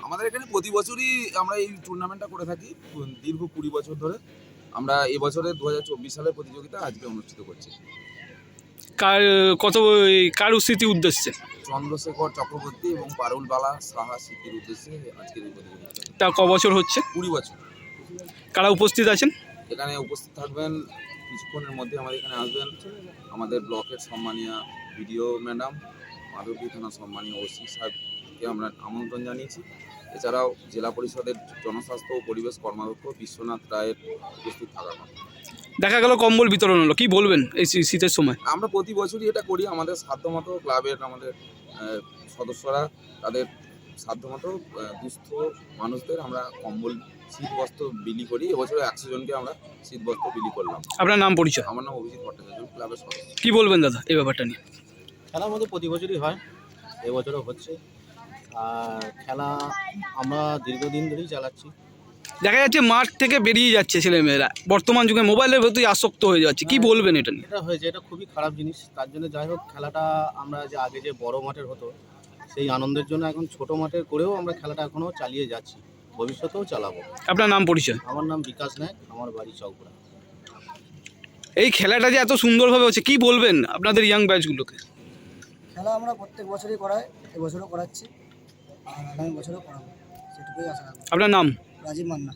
আমাদের এখানে প্রতি বছরই আমরা এই টুর্নামেন্টটা করে থাকি দীর্ঘ 20 বছর ধরে। আমরা এবছরে 2024 সালের প্রতিযোগিতা আজকে অনুষ্ঠিত করছি। কার স্মৃতি উদ্দেশ্যে? চন্দ্রশেখর চক্রবর্তী এবং পারুল বালা সাহা স্মৃতির উদ্দেশ্যে আজকের এই প্রতিযোগিতা। তা ক বছর হচ্ছে? 20 বছর। কারা উপস্থিত আছেন? এখানে উপস্থিত থাকবেন কিছুক্ষণের মধ্যে আমাদের এখানে আসবেন আমাদের ব্লকের সম্মানীয় বিডিও ম্যাডাম, মাধবী থানা সম্মানীয় ওসি সাহেবকে আমরা আমন্ত্রণ জানিয়েছি। এছাড়াও জেলা পরিষদের জনস্বাস্থ্য ও পরিবেশ কর্মাধ্যক্ষ বিশ্বনাথ রায়ের উপস্থিত থাকার কথা। দেখা গেল কম্বল বিতরণ হলো, কি বলবেন এই শীতের সময়? আমরা প্রতি বছরই এটা করি। আমাদের সাধ্যমতো ক্লাবের আমাদের সদস্যরা তাদের সাধ্যমতো দুস্থ মানুষদের আমরা কম্বল শীত বস্ত্র বিলি করি। এবছরে 100 জনকে আমরা শীত বস্ত্র বিলি করলাম। আপনার নাম পরিচয়? আমার নাম অভিজিৎ ভট্টাচার্য, ক্লাবের সদস্য। কি বলবেন দাদা এই ব্যাপারটা নিয়ে? খেলা আমাদের প্রতি বছরই হয়, এবছরও হচ্ছে। আর খেলা আমরা দীর্ঘদিন ধরেই চালাচ্ছি। দেখা যাচ্ছে মাঠ থেকে বেরিয়ে যাচ্ছে ছেলেমেয়েরা, বর্তমান যুগে মোবাইলের প্রতি আসক্ত হয়ে যাচ্ছে, কি বলবেন এটা নিয়ে? এটা হয়েছে, এটা খুবই খারাপ জিনিস। তার জন্য যাই হোক, খেলাটা আমরা যে আগে যে বড় মাঠের হতো সেই আনন্দের জন্য এখন ছোট মাঠের করেও আমরা খেলাটা এখনও চালিয়ে যাচ্ছি, ভবিষ্যতেও চালাবো। আপনার নাম পরিচয়? আমার নাম বিকাশ নায়ক, আমার বাড়ি চৌকুড়া। এই খেলাটা যে এত সুন্দরভাবে হচ্ছে, কি বলবেন আপনাদের ইয়াং ব্যাচগুলোকে? খেলা আমরা প্রত্যেক বছরই করাই, এবছরও করাচ্ছি আর আগামী বছরও করাবো, সেটুকুই আশা রাখবো। আপনার নাম? রাজীব মান্না।